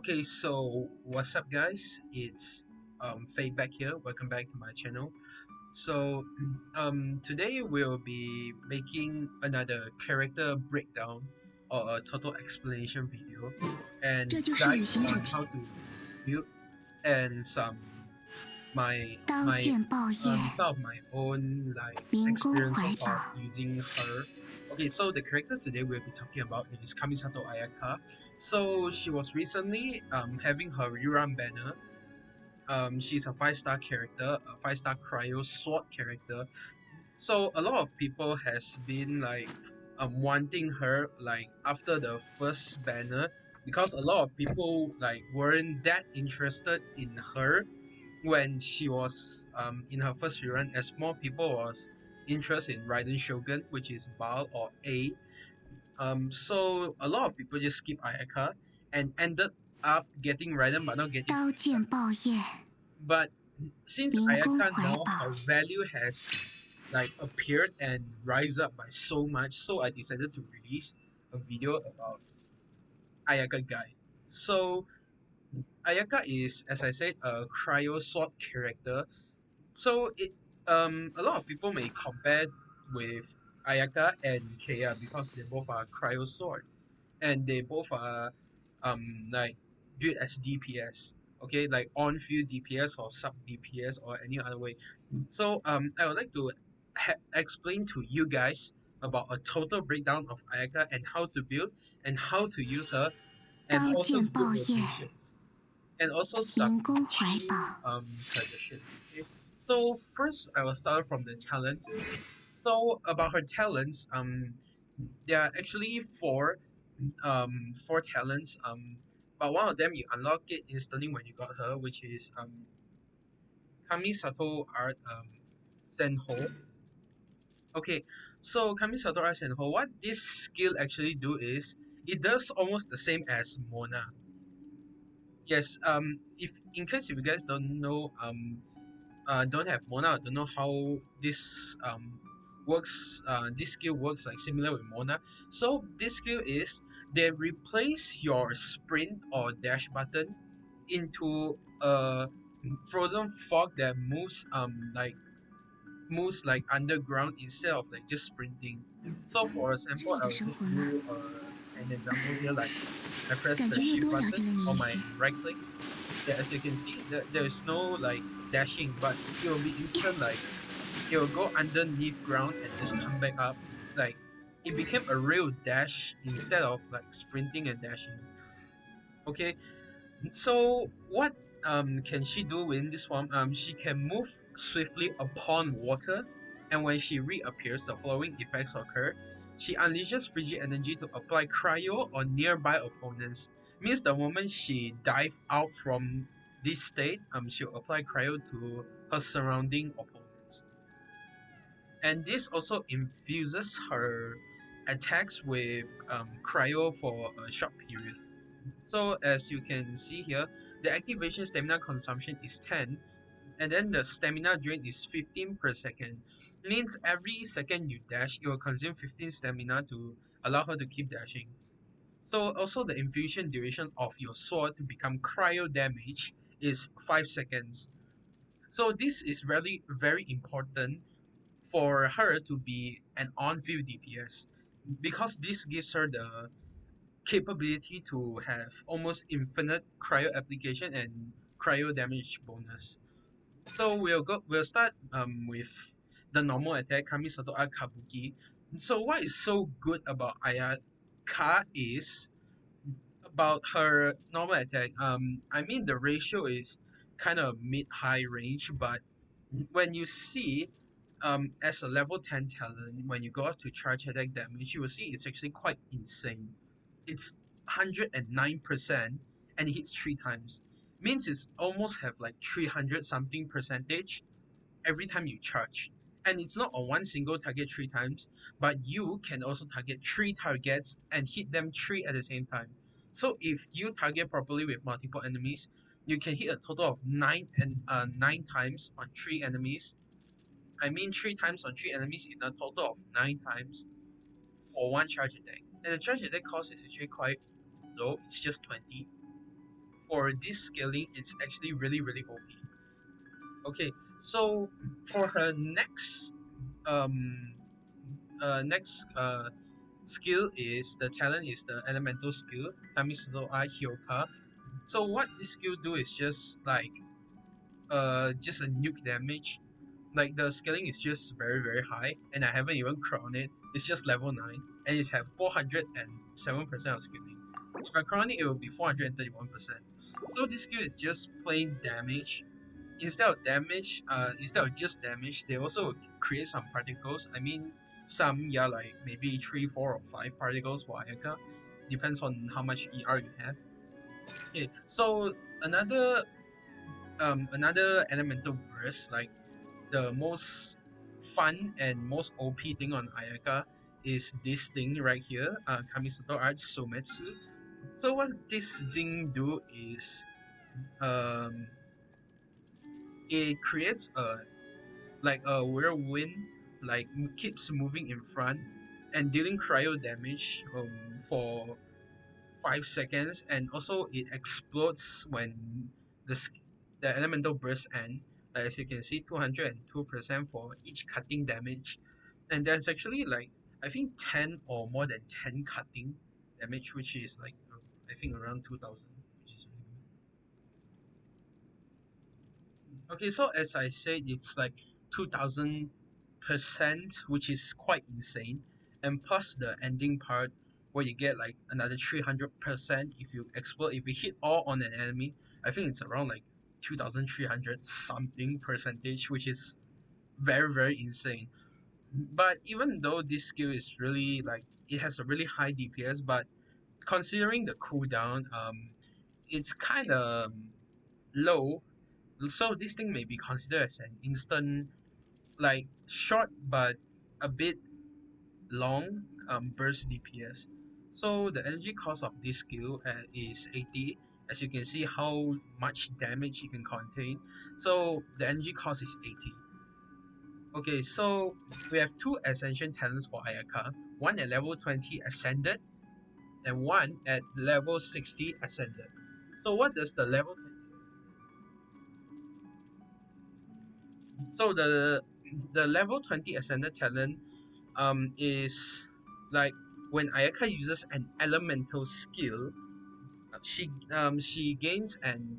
Okay, so what's up, guys? It's Fade back here. Welcome back to my channel. So, today we'll be making another character breakdown or a total explanation video, and 这就是旅 guide 行者 on how to build and my 刀 my 剑爆叶， some of my own like 民工怀 experiences of 抱， using her. Okay, so the character today we'll be talking about is Kamisato Ayaka. So she was recently having her rerun banner. She's a 5-star character, a 5-star cryo sword character. So a lot of people has been like wanting her like after the first banner, because a lot of people like weren't that interested in her when she was in her first rerun, as more people was interested in Raiden Shogun, which is Baal or A. So a lot of people just skip Ayaka and ended up getting Raiden but not getting 刀 Ayaka. 剑爆叶， But since 民工 Ayaka 怀 now 抱， her value has like appeared and rise up by so much, so I decided to release a video about Ayaka guide. So Ayaka is, as I said, a cryo sword character. So a lot of people may compare with Ayaka and Kea because they both are cryo sword and they both are like built as DPS. Okay, like on field DPS or sub DPS or any other way. So I would like to explain to you guys about a total breakdown of Ayaka and how to build and how to use her, and 刀 also 剑 build 爆叶， rotations, and also 民 some 工怀 team 抱， suggestions. Okay, so first I will start from the talents. So about her talents, there are actually four talents. But one of them you unlock it instantly when you got her, which is Kamisato Art Senho. Okay, so Kamisato Art Senho, what this skill actually do is it does almost the same as Mona. Yes, if in case if you guys don't know, don't have Mona, don't know how this works, this skill works like similar with Mona. So this skill is they replace your sprint or dash button into a frozen fog that moves like underground instead of like just sprinting. So for 是 example, 你 I 的 will 生 just 活吗？do an example here. Like I press 感 the 觉又 shift 多了解 button 了你 or 一 my 些。 right click. Yeah, as you can see, there's no like dashing, but it will be instant. Like it will go underneath ground and just come back up. Like it became a real dash instead of like sprinting and dashing. Okay, so what can she do within this form? She can move swiftly upon water, and when she reappears, the following effects occur. She unleashes frigid energy to apply cryo on nearby opponents. Means the moment she dive out from this state, she'll apply cryo to her surrounding opponents. And this also infuses her attacks with cryo for a short period. So as you can see here, the activation stamina consumption is 10, and then the stamina drain is 15 per second. Means every second you dash, it will consume 15 stamina to allow her to keep dashing. So also the infusion duration of your sword to become cryo damage is 5 seconds. So this is really very important for her to be an on-field DPS, because this gives her the capability to have almost infinite cryo application and cryo damage bonus. So we'll start with the normal attack Kamisato Kabuki. So what is so good about Ayaka is about her normal attack. I mean the ratio is kind of mid-high range, but when you see as a level 10 talent, when you go up to charge attack damage, you will see it's actually quite insane. It's 109% and it hits 3 times. Means it's almost have like 300 something percentage every time you charge. And it's not on one single target 3 times, but you can also target 3 targets and hit them 3 at the same time. So if you target properly with multiple enemies, you can hit a total of 9 times on 3 enemies. I mean 3 times on 3 enemies in a total of 9 times for one charge attack. And the charge attack cost is actually quite low, it's just 20. for this scaling, it's actually really really OP. Okay, so for her um next skill is the talent is the elemental skill Kamisuno Hyoka. So what this skill do is just a nuke damage. Like the scaling is just very very high, and I haven't even crowned it. It's just level 9, and it have 407% of scaling. If I crown it, it will be 431%. So this skill is just plain damage. Instead of just damage, they also create some particles. I mean, some, yeah, like maybe 3, 4, or 5 particles for Ayaka. Depends on how much ER you have. Okay, so another elemental burst, like the most fun and most OP thing on Ayaka is this thing right here, Kamisato Art Sometsu. So what this thing do is um it creates a whirlwind, like keeps moving in front and dealing cryo damage for 5 seconds, and also it explodes when the the elemental burst end. As you can see, 202% for each cutting damage, and there's actually like I think 10 or more than 10 cutting damage, which is like I think around 2,000, which is really good. Okay, so as I said, it's like 2,000%, which is quite insane. And plus the ending part where you get like another 300% if you explode, if you hit all on an enemy, I think it's around like 2,300 something percentage, which is very, very insane. But even though this skill is really like, it has a really high DPS, but considering the cooldown, it's kind of low, so this thing may be considered as an instant, like short but a bit long burst DPS. So the energy cost of this skill is 80. As you can see how much damage it can contain. So the energy cost is 80. Okay, so we have two Ascension talents for Ayaka. One at level 20 Ascended and one at level 60 Ascended. So what does the level 20? So the level 20 Ascended talent is like when Ayaka uses an elemental skill, she gains an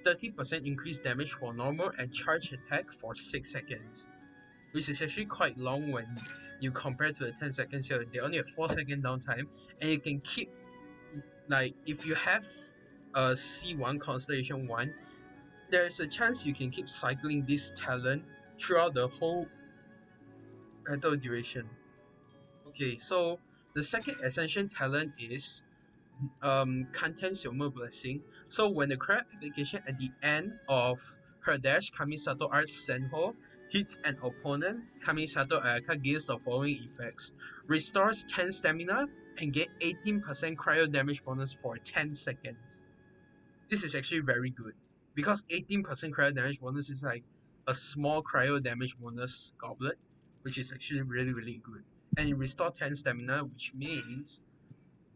30% increased damage for normal and charge attack for 6 seconds, which is actually quite long when you compare to the 10 seconds here. They only have 4 second downtime, and you can keep like if you have a C1 Constellation 1, there's a chance you can keep cycling this talent throughout the whole battle duration. Okay, so the second Ascension talent is Contents Your Blessing. So when the correct application at the end of her dash, Kamisato Art Senho, hits an opponent, Kamisato Ayaka gains the following effects: restores 10 stamina and get 18% cryo damage bonus for 10 seconds. This is actually very good because 18% cryo damage bonus is like a small cryo damage bonus goblet, which is actually really really good. And it restores 10 stamina, which means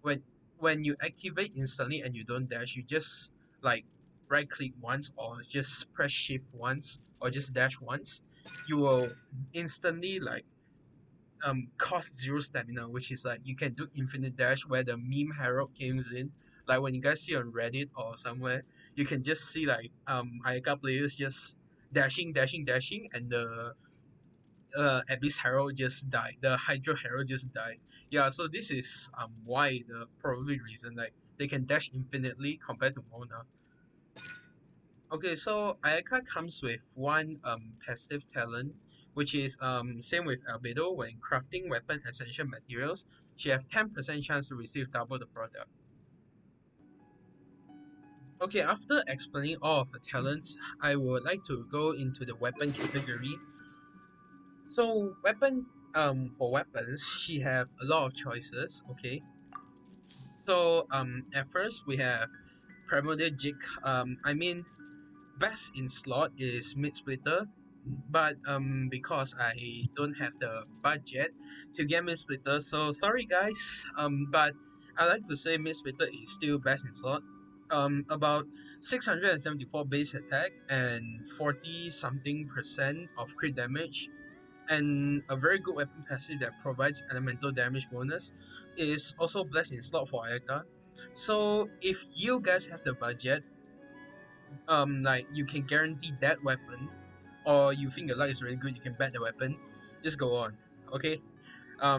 when when you activate instantly and you don't dash, you just like right click once or just press shift once or just dash once, you will instantly like cost 0 stamina, which is like you can do infinite dash where the meme herald comes in. Like when you guys see on Reddit or somewhere, you can just see like Ayaka players just dashing, dashing, dashing, and the Abyss Herald just died. The Hydro Herald just died. Yeah, so this is why the probably reason like they can dash infinitely compared to Mona. Okay, so Ayaka comes with one passive talent, which is same with Albedo. When crafting weapon essential materials, she have 10% chance to receive double the product. Okay, after explaining all of the talents, I would like to go into the weapon category. So for weapons, she have a lot of choices. Okay, so at first we have Primordial Jig. I mean best in slot is Mid Splitter, but because I don't have the budget to get Mid Splitter, so sorry guys. But I like to say Mid Splitter is still best in slot. about 674 base attack and 40 something percent of crit damage, and a very good weapon passive that provides elemental damage bonus is also blessed in slot for Ayaka. So if you guys have the budget, like you can guarantee that weapon, or you think your luck is really good, you can bet the weapon. Just go on, okay?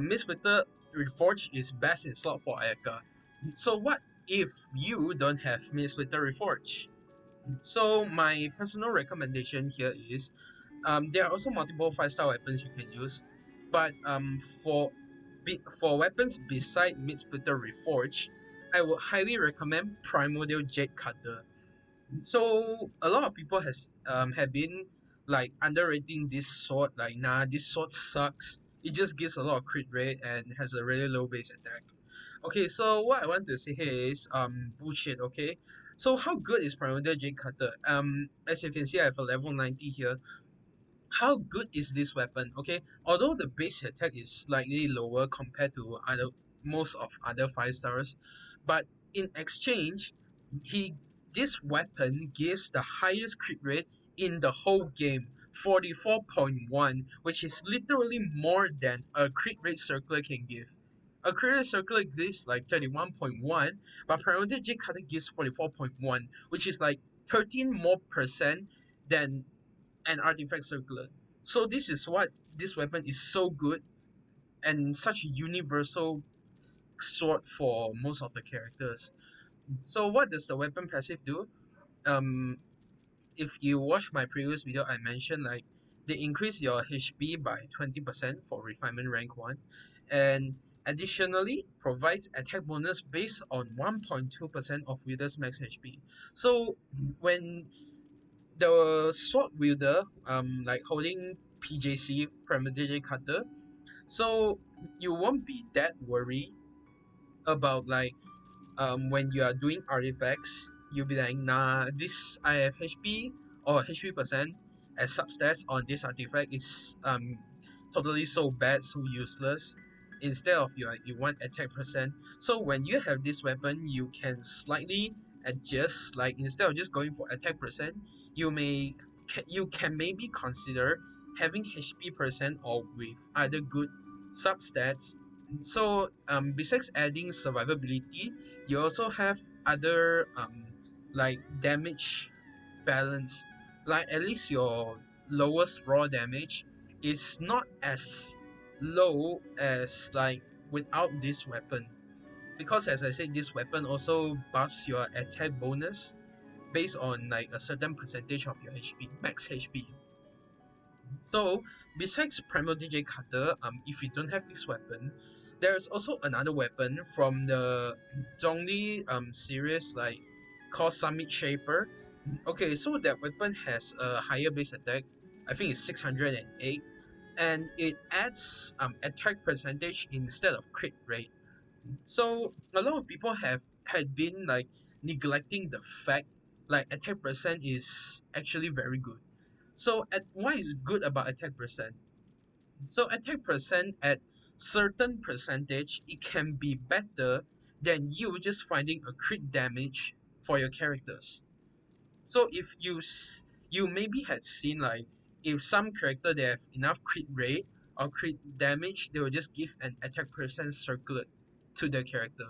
Miss Splitter Reforged is best in slot for Ayaka. So what if you don't have Miss Splitter Reforged? So my personal recommendation here is there are also multiple 5-star weapons you can use, but for weapons beside Mid Splitter Reforged, I would highly recommend Primordial Jade Cutter. So a lot of people has have been like underrating this sword. Like, nah, this sword sucks. It just gives a lot of crit rate and has a really low base attack. Okay, so what I want to say here is bullshit. Okay, so how good is Primordial Jade Cutter? As you can see, I have a level 90 here. How good is this weapon? Okay, although the base attack is slightly lower compared to other most of other 5 stars, but in exchange, he this weapon gives the highest crit rate in the whole game, 44.1, which is literally more than a crit rate circular can give. A crit rate circular gives like 31.1, but Paramount J Cutter gives 44.1, which is like 13 more percent than an artifact circular. So this is what this weapon is so good and such a universal sword for most of the characters. So what does the weapon passive do? Um, if you watch my previous video, I mentioned like they increase your HP by 20% for refinement rank 1, and additionally provides attack bonus based on 1.2% of wielder's max HP. So when the sword wielder like holding PJC Premeditate Cutter, so you won't be that worried about like when you are doing artifacts, you'll be like, nah, this I have HP or HP percent as substats on this artifact is totally so bad, so useless. Instead of you want attack percent. So when you have this weapon, you can slightly adjust. Like instead of just going for attack percent, you can maybe consider having HP percent or with other good substats. So besides adding survivability, you also have other like damage balance. Like at least your lowest raw damage is not as low as like without this weapon. Because as I said, this weapon also buffs your attack bonus based on like a certain percentage of your HP, max HP. So besides Primal DJ Cutter, if you don't have this weapon, there's also another weapon from the Zhongli series like called Summit Shaper. Okay, so that weapon has a higher base attack. I think it's 608, and it adds attack percentage instead of crit rate. So a lot of people have had been like neglecting the fact like attack percent is actually very good. So at what is good about attack percent? So attack percent at certain percentage, it can be better than you just finding a crit damage for your characters. So if you maybe had seen like if some character they have enough crit rate or crit damage, they will just give an attack percent circlet to the character.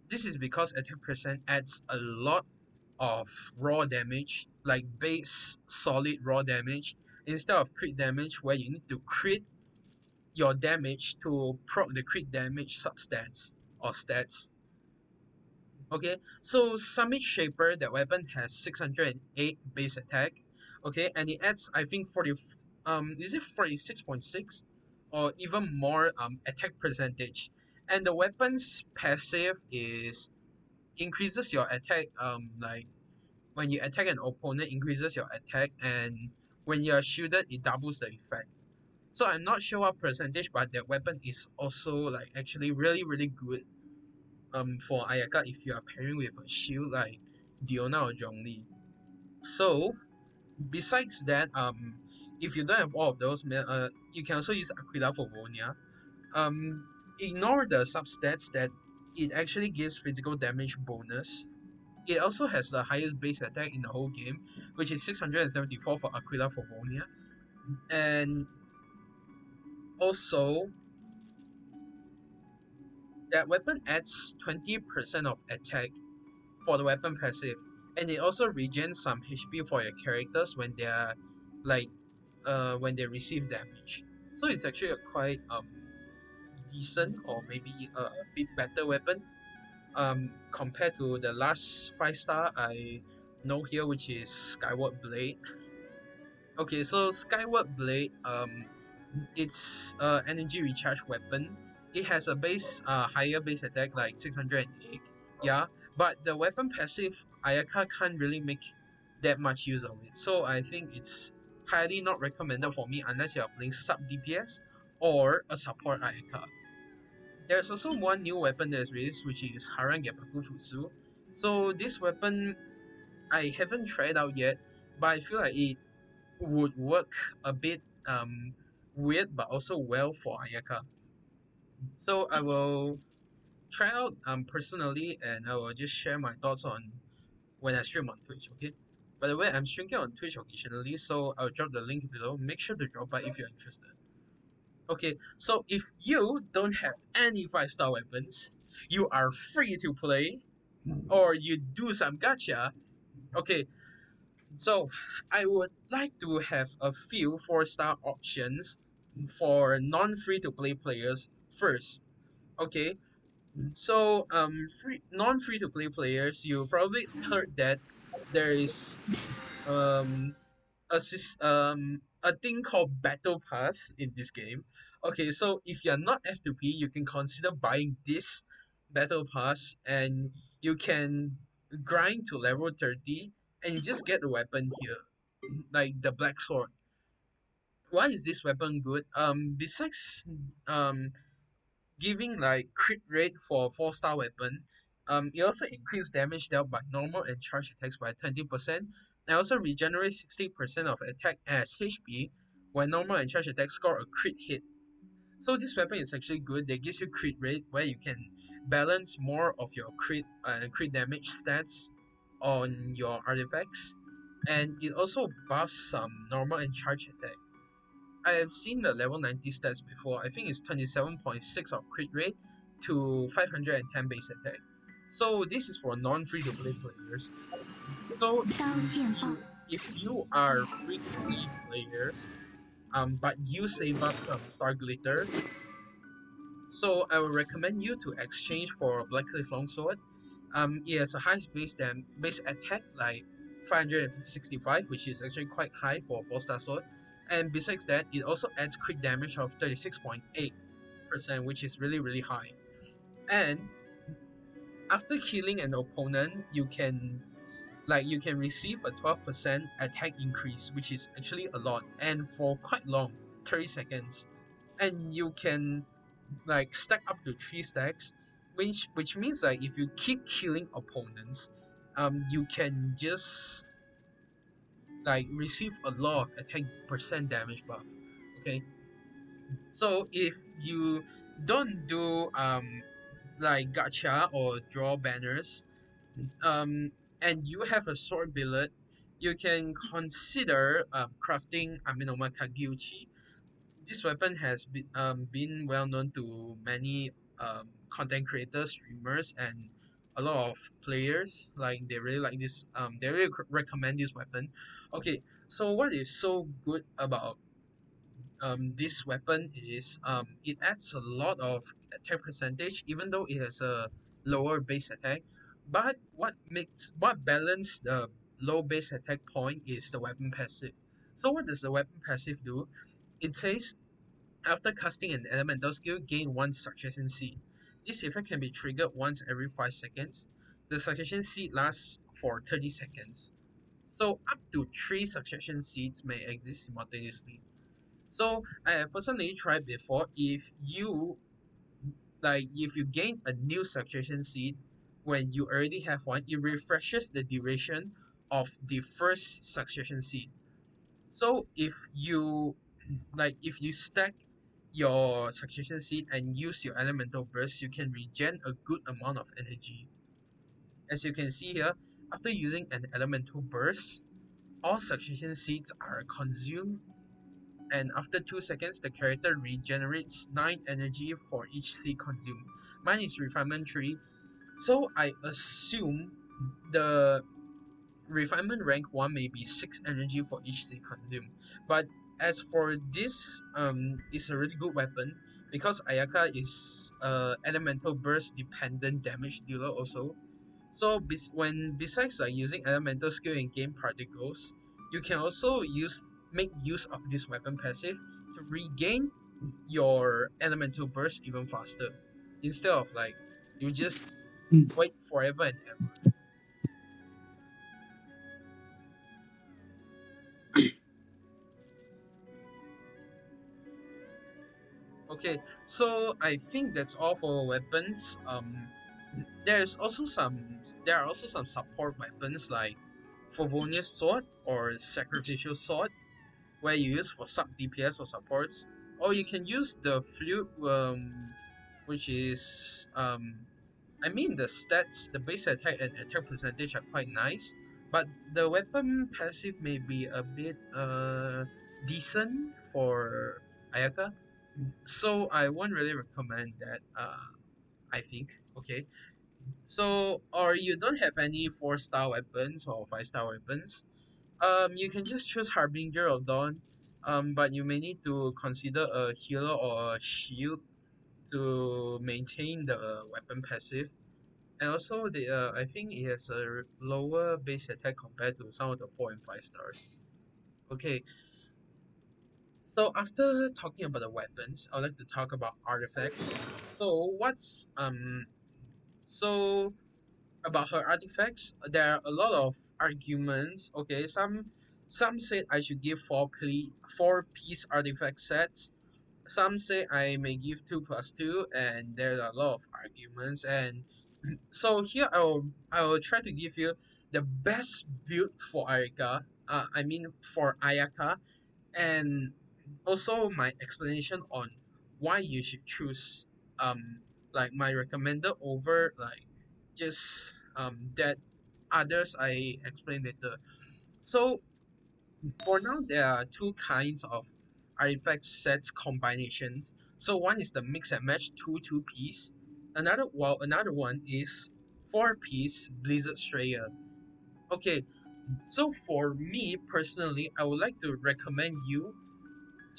This is because attack percent adds a lot of raw damage, like base solid raw damage, instead of crit damage where you need to crit your damage to proc the crit damage substats or stats. Okay, so Summit Shaper, that weapon has 608 base attack. Okay, and it adds I think 40 is it 46.6 or even more attack percentage. And the weapon's passive is increases your attack like when you attack an opponent increases your attack, and when you're shielded it doubles the effect. So I'm not sure what percentage, but that weapon is also like actually really good for Ayaka if you are pairing with a shield like Diona or Zhongli. So besides that, if you don't have all of those, you can also use Aquila for Vonia. Ignore the substats that it actually gives physical damage bonus. It also has the highest base attack in the whole game, which is 674 for Aquila Favonia. And also, that weapon adds 20% of attack for the weapon passive. And it also regens some HP for your characters when they are like when they receive damage. So it's actually a quite decent or maybe a bit better weapon compared to the last 5 star I know here, which is Skyward Blade. Okay, so Skyward Blade, it's energy recharge weapon. It has a base higher base attack like 608. Yeah, but the weapon passive Ayaka can't really make that much use of it. So I think it's highly not recommended for me unless you're playing sub DPS or a support Ayaka. There's also one new weapon that is released, which is Haran Gepaku Futsu. So this weapon I haven't tried out yet, but I feel like it would work a bit weird but also well for Ayaka. So I will try out personally, and I will just share my thoughts on when I stream on Twitch, okay? By the way, I'm streaming on Twitch occasionally, so I'll drop the link below. Make sure to drop by if you're interested. Okay, so if you don't have any 5 star weapons, you are free to play, or you do some gacha. Okay, so I would like to have a few 4 star options for non-free to play players first. Okay, so free non-free to play players, you probably heard that there is um a thing called battle pass in this game. Okay, so if you're not F2P, you can consider buying this battle pass, and you can grind to level 30 and you just get a weapon here, like the black sword. Why is this weapon good? Besides giving like crit rate for 4 star weapon, it also increases damage dealt by normal and charge attacks by 20%, and also regenerates 60% of attack as HP when normal and charge attacks score a crit hit. So this weapon is actually good. They gives you crit rate where you can balance more of your crit damage stats on your artifacts, and it also buffs some normal and charge attack. I have seen the level 90 stats before. I think it's 27.6 of crit rate to 510 base attack. So this is for non-free to play players. So if you are free to play players, but you save up some star glitter, so I would recommend you to exchange for Blackcliff Longsword. It has a high base attack like 565, which is actually quite high for 4 star sword. And besides that, it also adds crit damage of 36.8%, which is really really high. And after killing an opponent, you can receive a 12% attack increase, which is actually a lot, and for quite long, 30 seconds. And you can stack up to 3 stacks, which means like if you keep killing opponents, you can just receive a lot of attack percent damage buff. Okay, so if you don't do gacha or draw banners, and you have a sword billet, you can consider crafting Aminoma Kagyuchi. This weapon has been well known to many content creators, streamers, and a lot of players. Like they really like this. They really recommend this weapon. Okay, so what is so good about this weapon is it adds a lot of attack percentage, even though it has a lower base attack. But what balance the low base attack point is the weapon passive. So what does the weapon passive do? It says after casting an elemental skill, gain one succession seed. This effect can be triggered once every 5 seconds. The succession seed lasts for 30 seconds. So up to 3 succession seeds may exist simultaneously. So I have personally tried before. If you gain a new succession seed when you already have one, it refreshes the duration of the first succession seed. So if you stack your succession seed and use your elemental burst, you can regen a good amount of energy. As you can see here, After using an elemental burst, all succession seeds are consumed, and after 2 seconds, the character regenerates 9 energy for each seed consumed. Mine is refinement 3, so I assume the refinement rank 1 may be 6 energy for each seed consumed. But as for this, it's a really good weapon because Ayaka is elemental burst dependent damage dealer also. So when besides using elemental skill in game particles, you can also make use of this weapon passive to regain your elemental burst even faster, instead of like you just wait forever and ever. Okay, so I think that's all for weapons. There are also some support weapons like Favonius sword or sacrificial sword, where you use for sub DPS or supports, or you can use the flute, which is I mean the stats, the base attack and attack percentage are quite nice, but the weapon passive may be a bit decent for Ayaka, so I won't really recommend that. I think. Okay, so or you don't have any 4-star weapons or 5-star weapons, you can just choose Harbinger of Dawn, but you may need to consider a healer or a shield to maintain the weapon passive. And also, I think it has a lower base attack compared to some of the 4 and 5 stars. Okay, so after talking about the weapons, I'd like to talk about artifacts. So about her artifacts, there are a lot of arguments. Okay, some say I should give 4 piece artifact sets. Some say I may give 2+2, and there are a lot of arguments. And so here I will try to give you the best build for Ayaka. I mean for Ayaka, and also my explanation on why you should choose like my recommended over like just that others I explain later. So for now there are two kinds of artifact sets combinations. So one is the mix and match two piece. Another one is 4 piece Blizzard Strayer. Okay, so for me personally, I would like to recommend you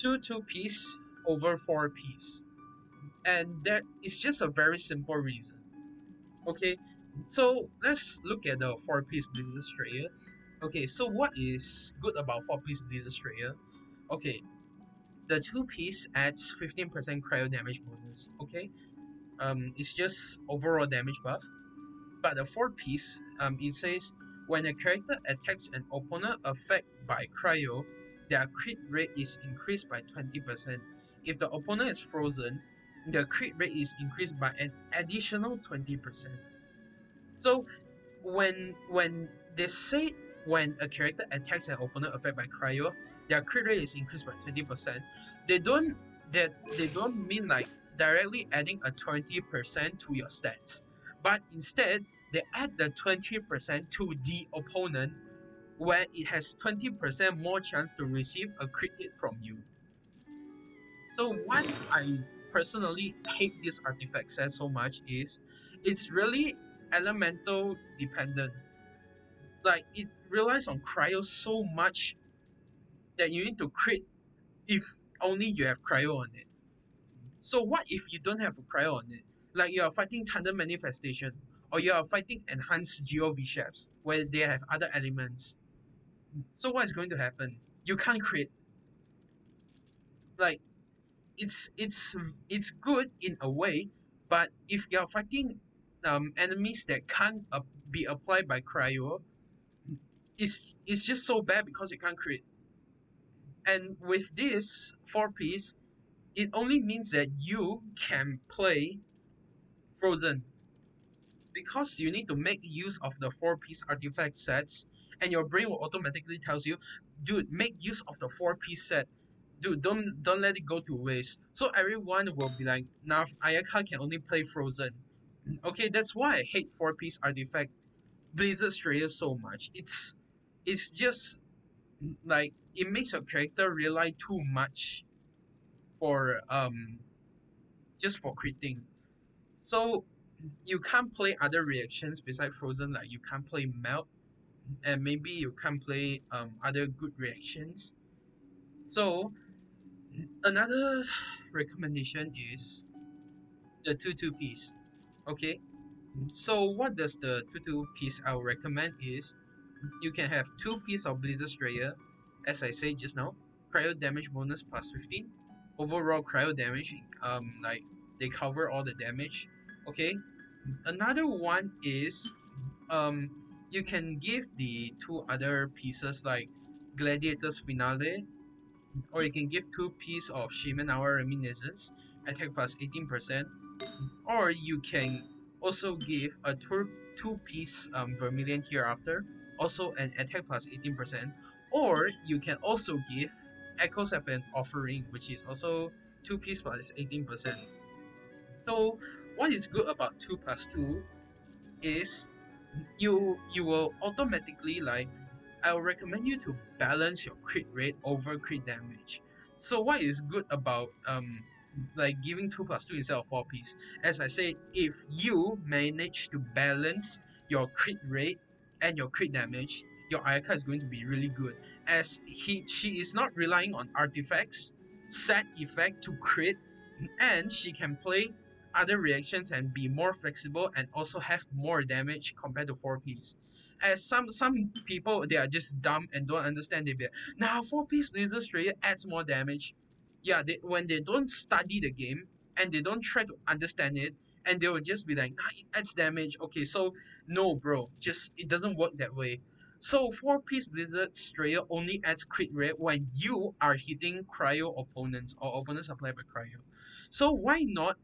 two piece over 4 piece, and that is just a very simple reason. Okay, so let's look at the 4 piece Blizzard Strayer. Okay, so what is good about 4 piece Blizzard Strayer? Okay, the 2 piece adds 15% cryo damage bonus. Okay, it's just overall damage buff. But the 4 piece, it says when a character attacks an opponent affected by cryo, their crit rate is increased by 20%. If the opponent is frozen, the crit rate is increased by an additional 20%. So when they say when a character attacks an opponent affected by cryo, their crit rate is increased by 20%. They don't they don't mean like directly adding a 20% to your stats, but instead they add the 20% to the opponent, where it has 20% more chance to receive a crit hit from you. So why I personally hate this artifact set so much is it's really elemental dependent. Like it relies on cryo so much that you need to crit if only you have cryo on it. So what if you don't have a cryo on it? Like you are fighting Thunder Manifestation, or you are fighting Enhanced Geo Bishops where they have other elements. So what is going to happen? You can't crit. Like it's it's it's good in a way, but if you're fighting enemies that can't be applied by cryo, it's just so bad because you can't crit. And with this 4 piece, it only means that you can play Frozen because you need to make use of the 4 piece artifact sets, and your brain will automatically tells you, dude, make use of the 4 piece set. Dude, don't let it go to waste. So everyone will be like, nah, Ayaka can only play Frozen. Okay, that's why I hate 4 piece artifact Blizzard Strayer so much. It's just like it makes your character rely too much for just for critting. So you can't play other reactions besides frozen, like you can't play melt, and maybe you can't play other good reactions. So another recommendation is the 2-2 piece. Okay, so what does the 2-2 piece I'll recommend is you can have 2 piece of Blizzard Strayer, as I said just now, cryo damage bonus plus 15, overall cryo damage, like they cover all the damage. Okay, another one is um you can give the two other pieces like Gladiator's Finale, or you can give 2 piece of Shaman Hour Reminiscence, attack plus 18%, or you can also give a two piece Vermilion Hereafter, also an attack plus 18%, or you can also give Echoes of an Offering, which is also 2 piece plus 18%. So what is good about 2 plus 2 is you will automatically like I'll recommend you to balance your crit rate over crit damage. So what is good about like giving 2 plus 2 instead of 4 piece? As I said, if you manage to balance your crit rate and your crit damage, your Ayaka is going to be really good. As she is not relying on artifacts, set effect to crit, and she can play other reactions and be more flexible and also have more damage compared to 4 piece. As some people they are just dumb and don't understand, they be like, now 4 piece Blizzard Strayer adds more damage. Yeah, when they don't study the game and they don't try to understand it, and they will just be like, nah, it adds damage. Okay, so no, bro, just it doesn't work that way. So 4 piece Blizzard Strayer only adds crit rate when you are hitting cryo opponents or opponents applied by cryo. So why not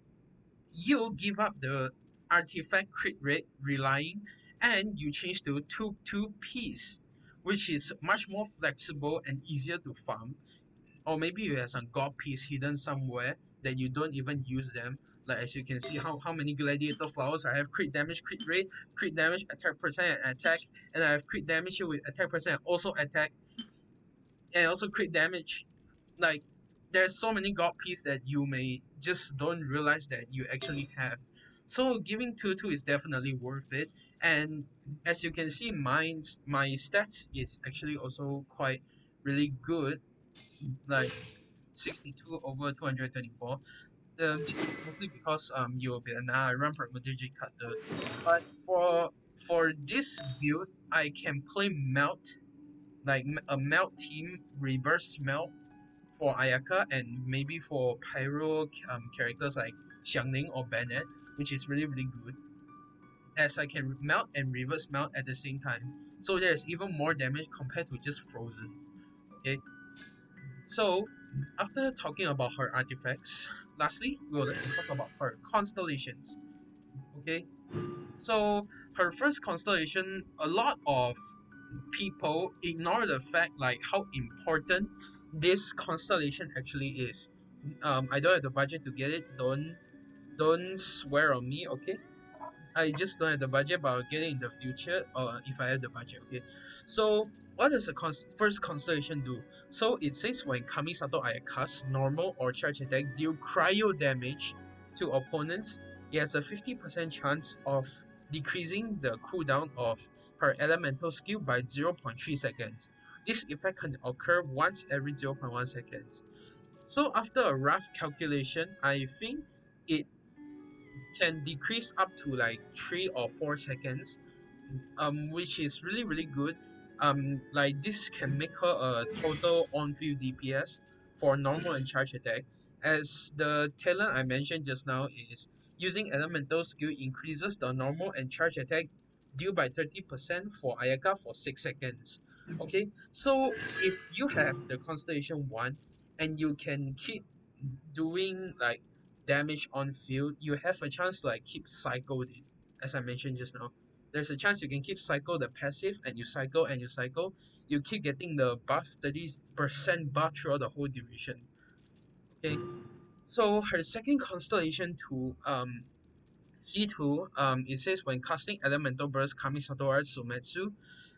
you give up the artifact crit rate relying and you change to 2 piece, which is much more flexible and easier to farm. Or maybe you have some god piece hidden somewhere that you don't even use them. Like as you can see how many gladiator flowers I have: crit damage, crit rate, crit damage, attack percent and attack, and I have crit damage with attack percent and also attack, and also crit damage. Like there's so many god piece that you may just don't realize that you actually have. So giving 2-2 is definitely worth it. And as you can see, my stats is actually also quite really good, like 62 over 224. This is mostly because you'll be now I run pragmatic cutter. But for this build I can play melt, like a melt team reverse melt for Ayaka, and maybe for Pyro characters like Xiangling or Bennett, which is really really good, as I can melt and reverse melt at the same time. So there's even more damage compared to just frozen. Okay, so after talking about her artifacts, lastly we would like to talk about her constellations. Okay, so her first constellation, a lot of people ignore the fact like how important this constellation actually is. I don't have the budget to get it. Don't swear on me, okay? I just don't have the budget, but I'll get it in the future, or if I have the budget, okay? So, what does the first constellation do? So, it says when Kamisato Ayaka's normal or charge attack deal cryo damage to opponents, it has a 50% chance of decreasing the cooldown of her elemental skill by 0.3 seconds. This effect can occur once every 0.1 seconds. So, after a rough calculation, I think it can decrease up to like 3 or 4 seconds, which is really really good. Like this can make her a total on-field DPS for normal and charge attack. As the talent I mentioned just now is using elemental skill increases the normal and charge attack due by 30% for Ayaka for 6 seconds. Okay, so if you have the Constellation 1 and you can keep doing like damage on field, you have a chance to like keep cycle it. As I mentioned just now, there's a chance you can keep cycle the passive, and you cycle and you cycle. You keep getting the buff, 30% buff throughout the whole duration. Okay, so her second constellation to C2, it says when casting Elemental Burst Kamisato Art Sumetsu,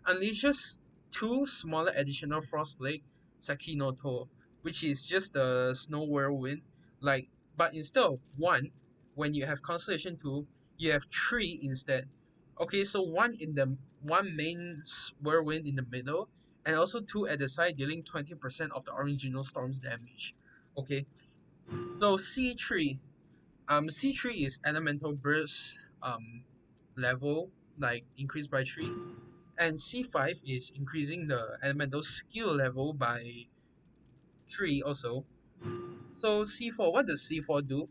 unleashes two smaller additional Frostblade Sakinoto, which is just the Snow Whirlwind. Like, but instead of one, when you have Constellation 2, you have three instead. Okay, so one main Whirlwind in the middle, and also two at the side, dealing 20% of the original Storm's damage. Okay, so C3, C3 is elemental burst level like increased by 3, and C5 is increasing the elemental skill level by 3 also. So C4, what does C4 do?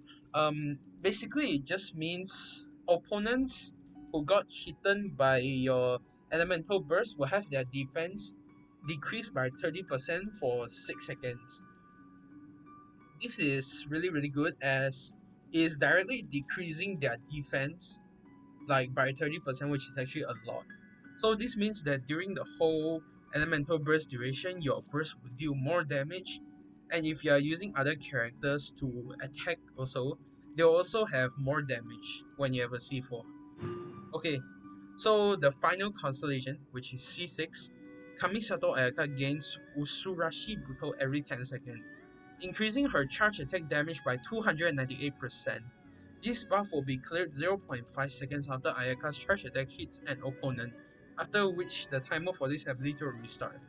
Basically it just means opponents who got hitten by your elemental burst will have their defense decreased by 30% for 6 seconds. This is really really good as is directly decreasing their defense like by 30%, which is actually a lot. So this means that during the whole elemental burst duration, your burst will deal more damage. And if you are using other characters to attack also, they'll also have more damage when you have a C4. Okay, so the final constellation, which is C6, Kamisato Ayaka gains Usurashi Buto every 10 seconds, increasing her charge attack damage by 298%. This buff will be cleared 0.5 seconds after Ayaka's charge attack hits an opponent, after which the timer for this ability will restart.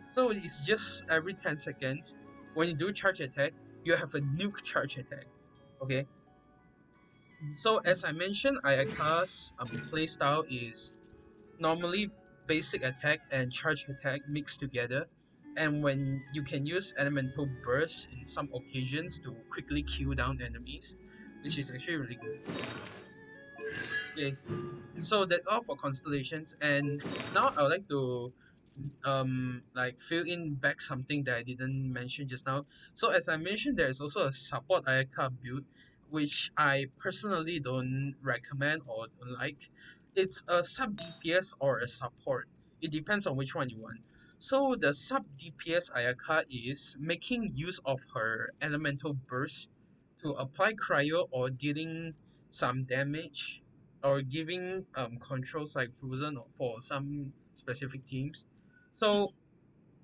So it's just every 10 seconds, when you do charge attack, you have a nuke charge attack. Okay, so as I mentioned, Ayaka's playstyle is normally basic attack and charge attack mixed together, and when you can use elemental burst in some occasions to quickly kill down enemies, which is actually really good. Okay, so that's all for constellations, and now I would like to like fill in back something that I didn't mention just now. So as I mentioned, there is also a support Ayaka build, which I personally don't recommend or don't like. It's a sub DPS or a support. It depends on which one you want. So the sub DPS Ayaka is making use of her elemental burst to apply cryo or dealing some damage or giving controls like frozen for some specific teams. So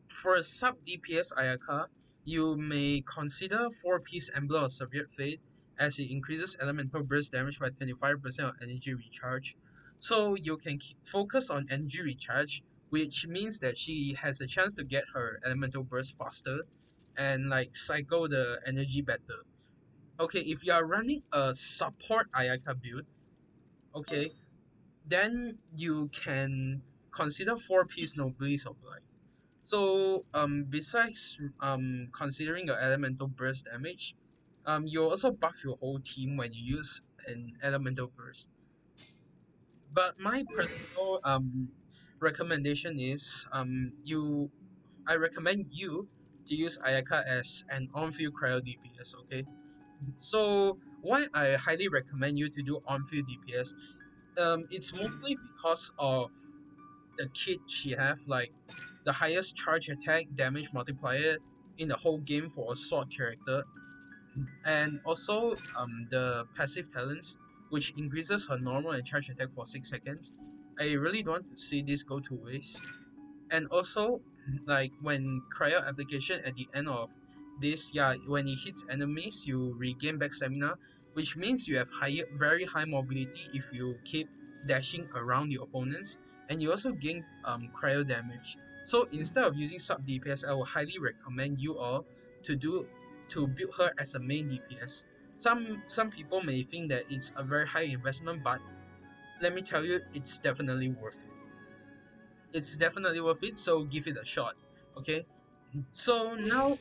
for a sub DPS Ayaka, you may consider 4-piece Emblem of Severe Fate as it increases elemental burst damage by 25% of energy recharge. So you can focus on energy recharge, which means that she has a chance to get her elemental burst faster and like cycle the energy better. Okay, if you are running a support Ayaka build, okay, then you can consider 4-piece Nobles of Light. So besides considering your elemental burst damage, you also buff your whole team when you use an elemental burst. But my personal recommendation is I recommend you to use Ayaka as an on-field cryo DPS. Okay, so why I highly recommend you to do on-field DPS, it's mostly because of the kit she have, like the highest charge attack damage multiplier in the whole game for a sword character, and also the passive talents, which increases her normal and charge attack for 6 seconds. I really don't want to see this go to waste. And also like when cryo application at the end of this, yeah, when it hits enemies you regain back stamina, which means you have very high mobility if you keep dashing around your opponents, and you also gain cryo damage. So instead of using sub DPS, I would highly recommend you all to do to build her as a main DPS. Some people may think that it's a very high investment, but let me tell you, it's definitely worth it. It's definitely worth it, so give it a shot. Okay, so now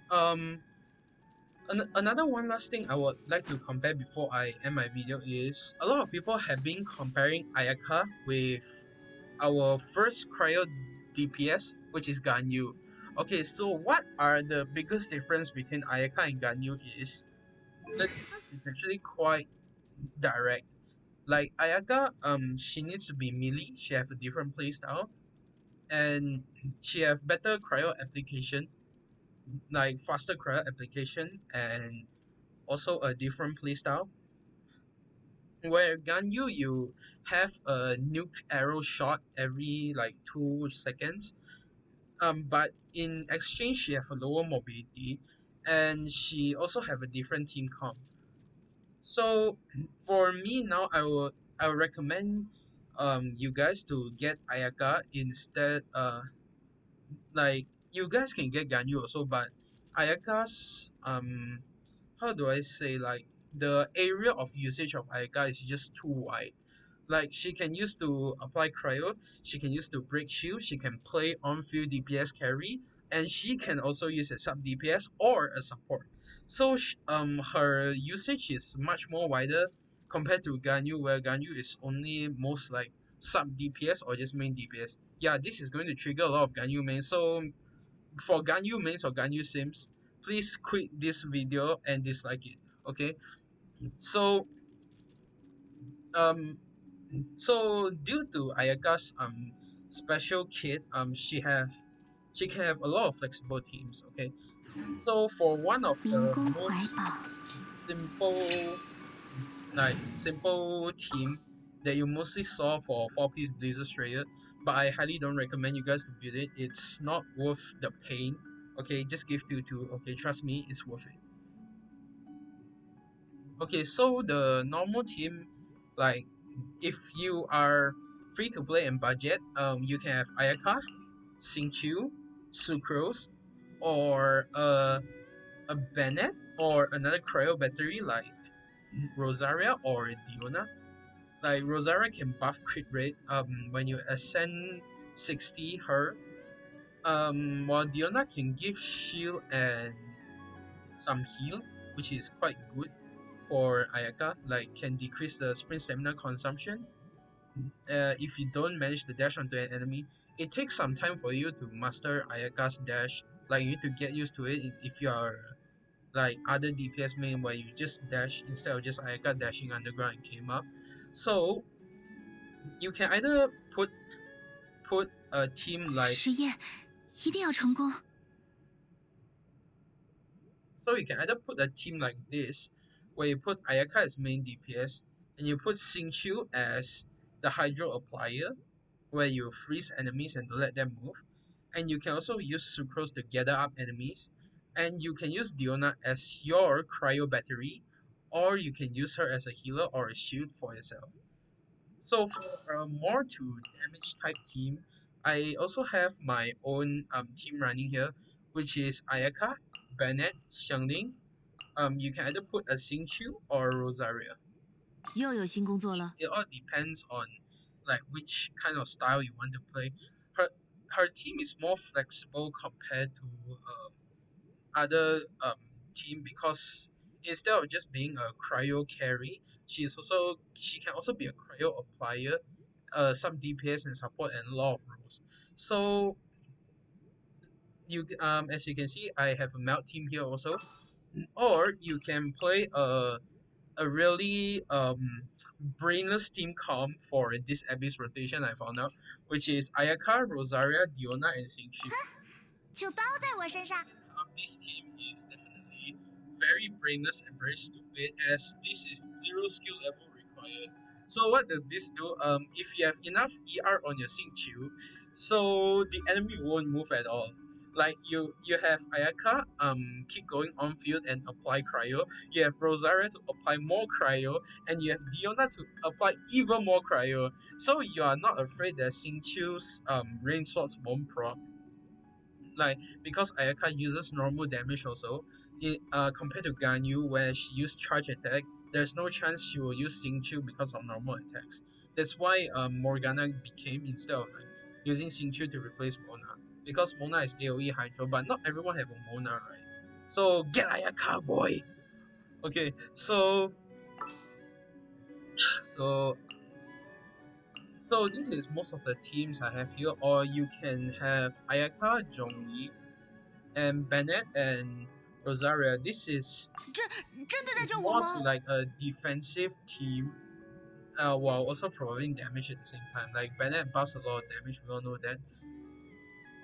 um another one last thing I would like to compare before I end my video is a lot of people have been comparing Ayaka with our first cryo DPS, which is Ganyu. Okay, so what are the biggest difference between Ayaka and Ganyu is the difference is actually quite direct. Like Ayaka, she needs to be melee, she have a different playstyle, and she have better cryo application, like faster cryo application, and also a different playstyle. Where Ganyu you have a nuke arrow shot every like 2 seconds. But in exchange she have a lower mobility, and she also have a different team comp. So for me now, I will recommend you guys to get Ayaka instead. Like you guys can get Ganyu also, but Ayaka's how do I say, like the area of usage of Ayaka is just too wide. Like she can use to apply cryo, she can use to break shield, she can play on field DPS carry, and she can also use a sub DPS or a support. So her usage is much more wider compared to Ganyu, where Ganyu is only most like sub DPS or just main DPS. Yeah, this is going to trigger a lot of Ganyu mains. So for Ganyu mains or Ganyu sims, please quit this video and dislike it. Okay. So um so due to Ayaka's special kit, she can have a lot of flexible teams. Okay, so for one of the most simple simple team that you mostly saw for 4-piece Blazer Strayer, but I highly don't recommend you guys to build it. It's not worth the pain. Okay, just give 2-2. Okay, trust me, it's worth it. Okay, so the normal team, like if you are free to play and budget, you can have Ayaka, Xingqiu, Sucrose, or a Bennett, or another cryo battery like Rosaria or Diona. Like Rosaria can buff crit rate when you ascend 60 her. While Diona can give shield and some heal, which is quite good for Ayaka, like can decrease the sprint stamina consumption. If you don't manage to dash onto an enemy, it takes some time for you to master Ayaka's dash. Like you need to get used to it if you are like other DPS main where you just dash instead of just Ayaka dashing underground and came up. So you can either put a team like so you can either put a team like this, where you put Ayaka as main DPS, and you put Xingqiu as the Hydro Applier, where you freeze enemies and don't let them move. And you can also use Sucrose to gather up enemies. And you can use Diona as your cryo battery, or you can use her as a healer or a shield for yourself. So for a more to damage type team, I also have my own team running here, which is Ayaka, Bennett, Xiangling. You can either put a Xingqiu or a Rosaria. 又有新工作了。It all depends on like which kind of style you want to play. Her her team is more flexible compared to other team, because instead of just being a cryo carry, she can also be a cryo applier, some DPS and support, and a lot of roles. So you as you can see, I have a melt team here also, or you can play a really brainless team comp for this Abyss rotation I found out, which is Ayaka, Rosaria, Diona, and Xingqiu. 就包在我身上。This team is definitely very brainless and very stupid, as this is zero skill level required. So what does this do? If you have enough ER on your Xingqiu, so the enemy won't move at all. Like you have Ayaka keep going on field and apply cryo. You have Rosaria to apply more cryo, and you have Diona to apply even more cryo. So you are not afraid that Xingqiu's rain swords won't proc, like because Ayaka uses normal damage also. Compared to Ganyu where she used charge attack, there's no chance she will use Xingqiu because of normal attacks. That's why Morgana became, instead of like using Xingqiu to replace Mona, because Mona is AoE Hydro, but not everyone have a Mona, right? So get Ayaka, boy. Okay, so this is most of the teams I have here, or you can have Ayaka, Zhongli, and Bennett and Rosaria. This is more to like a defensive team, while also providing damage at the same time. Like Bennett buffs a lot of damage, we all know that.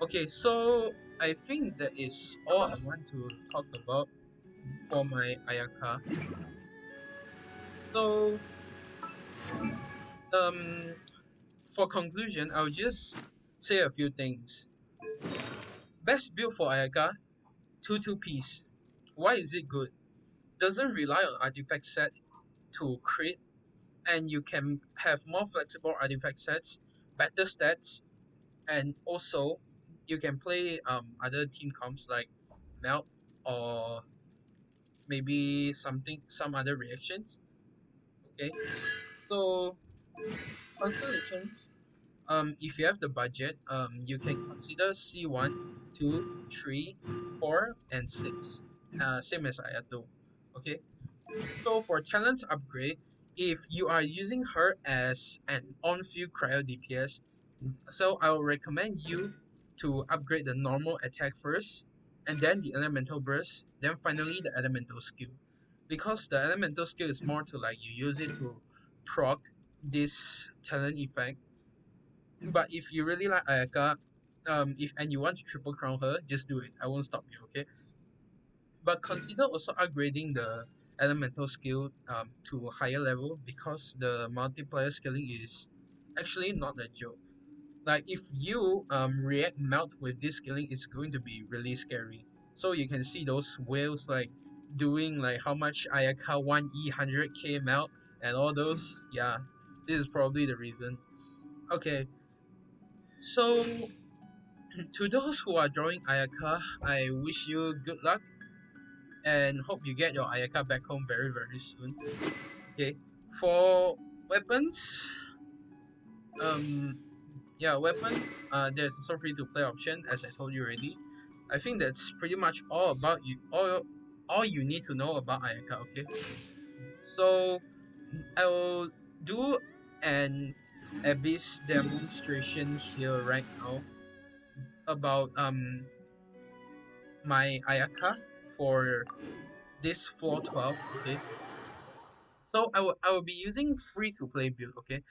Okay, so I think that is all I want to talk about for my Ayaka. So Um, for conclusion, I'll just say a few things. Best build for Ayaka, 2-2 piece. Why is it good? Doesn't rely on artifact set to crit, and you can have more flexible artifact sets, better stats, and also you can play other team comps like melt or maybe some other reactions. Okay, so constellations. If you have the budget, you can consider C1, 2, 3, 4, and 6. Same as Ayato. Okay. So for talents upgrade, if you are using her as an on-field cryo DPS, so I will recommend you to upgrade the normal attack first, and then the elemental burst, then finally the elemental skill. Because the elemental skill is more to like you use it to proc this talent effect. But if you really like Ayaka, if and you want to triple crown her, just do it. I won't stop you, okay? But consider also upgrading the elemental skill to a higher level because the multiplier scaling is actually not a joke. Like if you react melt with this scaling, it's going to be really scary. So you can see those whales like doing like how much Ayaka 1E 100k melt and all those. Yeah, this is probably the reason. Okay, so to those who are drawing Ayaka, I wish you good luck and hope you get your Ayaka back home very very soon. Okay, for weapons, um, yeah, weapons. There's also free to play option as I told you already. I think that's pretty much all about you. All you need to know about Ayaka. Okay, so I'll do an abyss demonstration here right now about my Ayaka for this floor 12. Okay, so I will be using free to play build. Okay,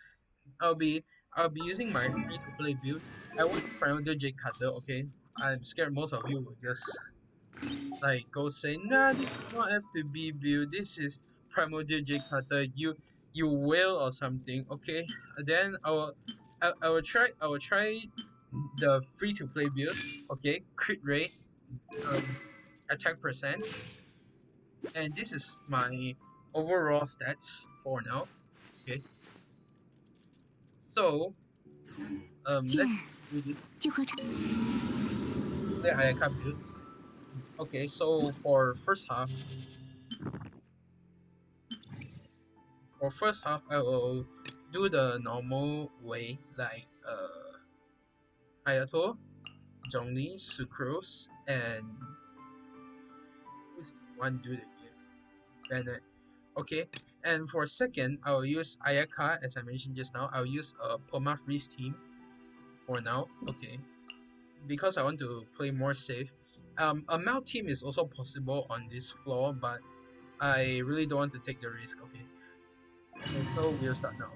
I'll be I'll be using my free to play build. I want Primordial Jade Cutter. Okay, I'm scared most of you will just like go say, nah, this is not FTB build. This is Primordial Jade Cutter. You will or something. Okay, then I will try the free to play build. Okay, crit rate, um, attack percent, and this is my overall stats for now. Okay, so 剑 let's do this. 就和长 Play Ayaka build. Okay, so for first half I will do the normal way like Hayato, Zhongli, Sucrose, and who's the one dude again? Bennett. Okay, and for second I will use Ayaka as I mentioned just now. I'll use a Perma Freeze team for now. Okay, because I want to play more safe. A mount team is also possible on this floor, but I really don't want to take the risk. Okay. Okay, so we'll start now.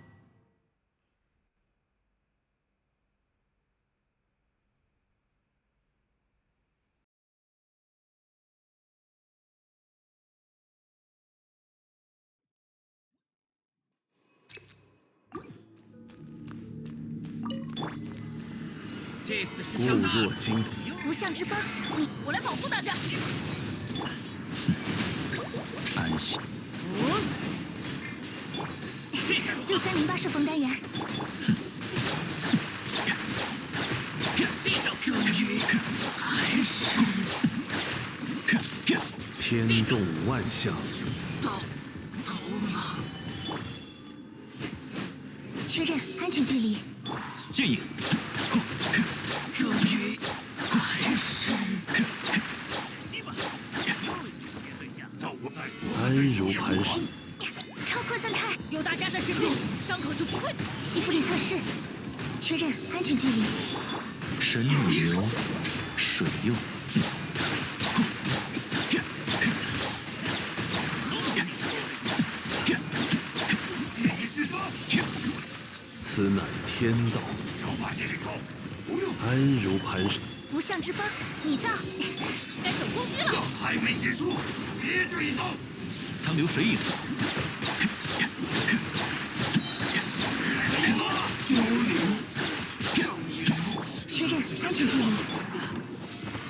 固若金汤，无相之风，你我来保护大家。安息。6308射锋单元，终于还是天动万象，到头了。确认安全距离。剑影。终于还是安如磐石。超扩散态，有大家在身边，伤口就不会。吸附力测试，确认安全距离。神女流，水用。此乃天道，安如磐石。无相之风，你造，该走攻击了。还没结束，别追走。苍流水影。全距离。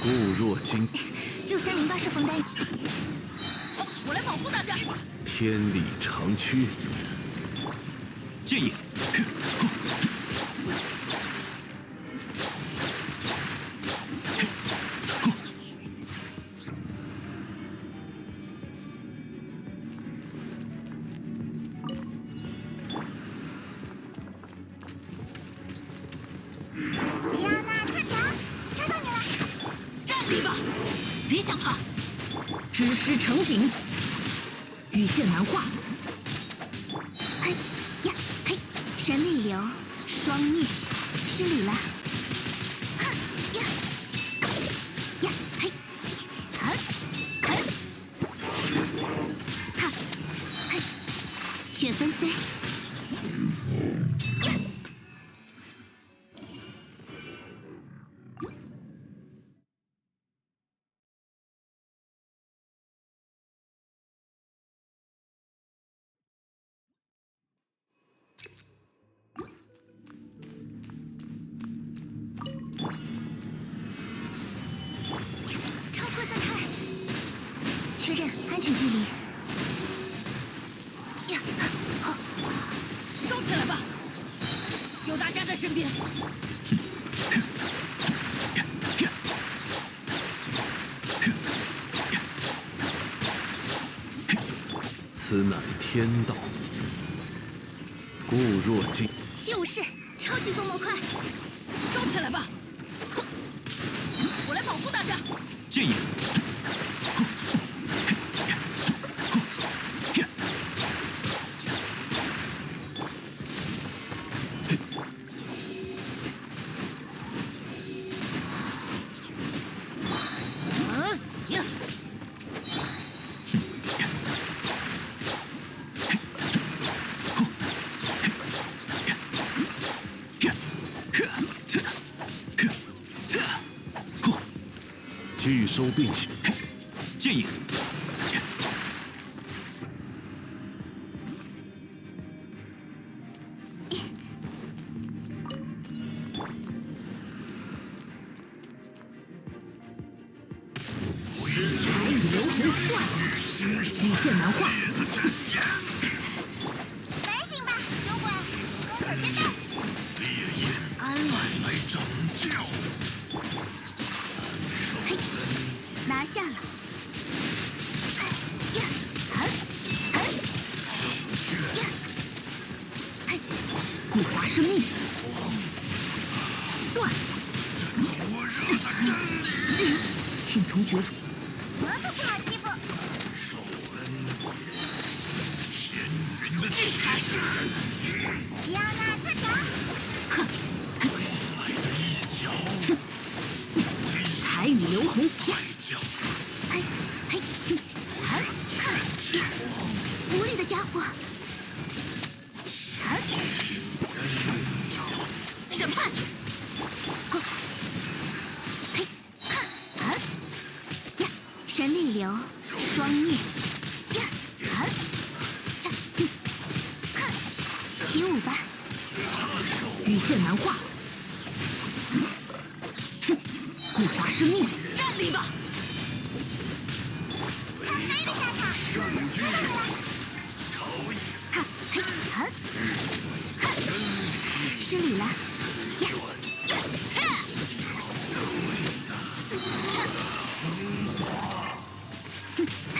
固若金， 6308是冯丹。好，我来保护大家。天理长驱。建议。迪亚娜特条，抓到你了！站立吧，别想跑。知师成景，羽线难画。嘿呀嘿，神力流，双灭，失礼了。哼呀呀嘿，好，好，哈嘿，雪纷飞。呀！超扩散态，确认安全距离。呀，好，收起来吧，有大家在身边。此乃天道。固若金，就是超级风魔块。收起来吧，我来保护大家。建议。呀，拒收并蓄。建议。彩羽流红断，羽线难画。反省吧，主管，攻守兼备。安了。嘿，拿下了。呀，好，好，呀，嘿，古华生命。断。请从绝处。我可不好欺负。迪亚娜特条，彩羽流红。嘿，嘿，好，哈，呀，无力的家伙。好，审判。嘿，哈，好，呀，神力流，双灭，呀，好，这，哈，起舞吧。羽线难画。古华生命。站立吧，他飞的下场，抓到你了。哈，嘿，好，哈，失礼了。呀，呀，哈，嘿，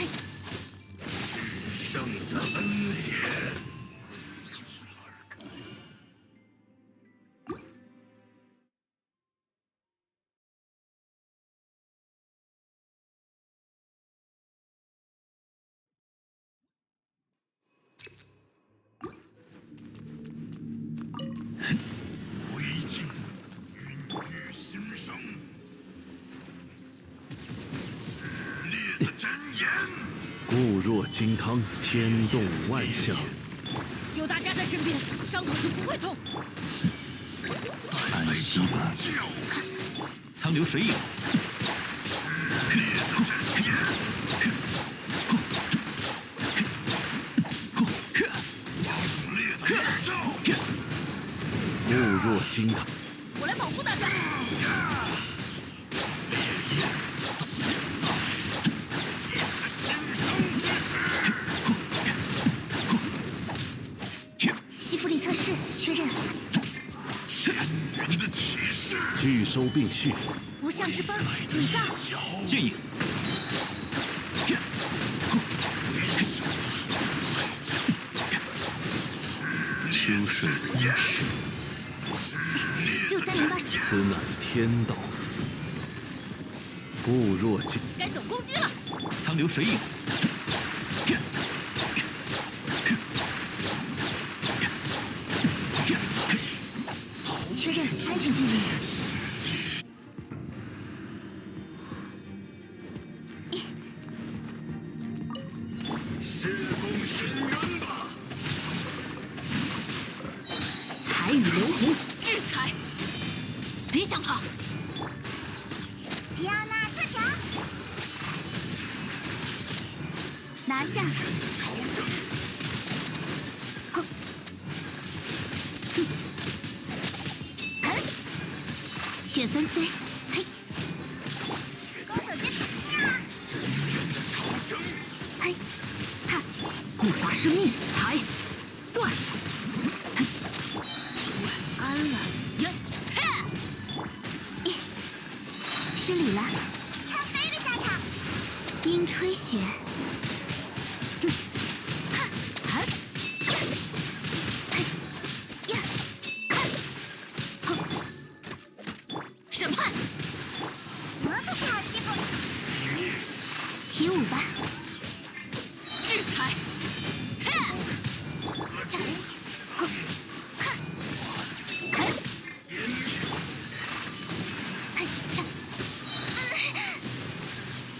固若金汤，天动万象。有大家在身边，伤口就不会痛。安息吧，苍流水影。固若金汤，我来保护大家。拒收并蓄，无相之风，你造。剑影，秋水三尺， 6308，此乃天道。固若金，该总攻击了。苍流水影，确认安全距离。彩雨流红，制裁，别想跑。迪奥娜自强，拿下。哼，雪纷飞，嘿，攻手接嘿，哈，固法生命，裁断，安了，呀，失礼了。看飞的下场。冰吹雪。审判，魔都不好欺负。起舞吧。制裁，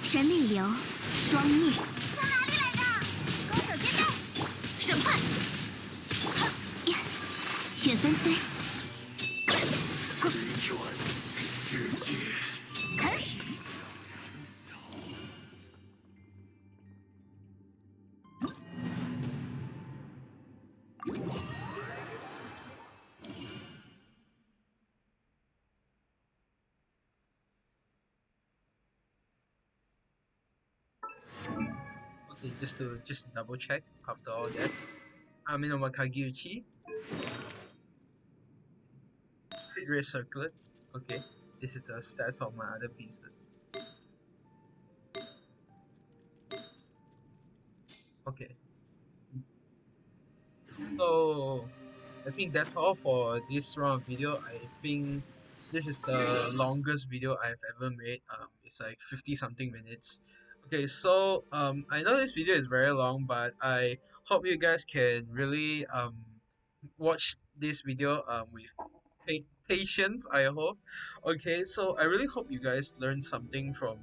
神力流，双灭。从哪里来的？攻守兼备。审判，雪纷飞。Okay, just to double check after all that. Amino Makagiuchi. Figure circlet. Okay. This is the stats of my other pieces. Okay. So I think that's all for this round of video. I think this is the longest video I've ever made. It's like 50 something minutes. Okay, so I know this video is very long, but I hope you guys can really watch this video with patience, I hope. Okay, so I really hope you guys learned something from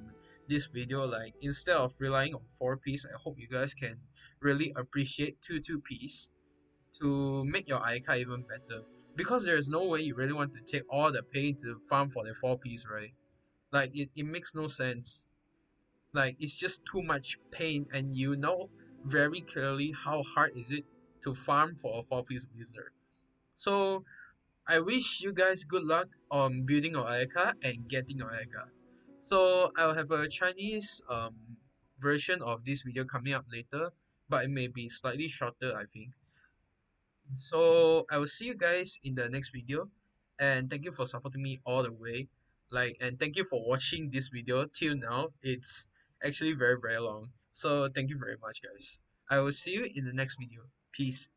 this video. Like, instead of relying on 4 piece, I hope you guys can really appreciate 2 piece to make your AYAKA even better. Because there's no way you really want to take all the pain to farm for the 4 piece, right? Like, it makes no sense. Like, it's just too much pain, and you know very clearly how hard is it to farm for a 4 piece wizard. So I wish you guys good luck on building your AYAKA and getting your AYAKA. So I'll have a Chinese version of this video coming up later, but it may be slightly shorter, I think. So I will see you guys in the next video, and thank you for supporting me all the way. Like, and thank you for watching this video till now. It's actually very long. So thank you very much, guys. I will see you in the next video. Peace.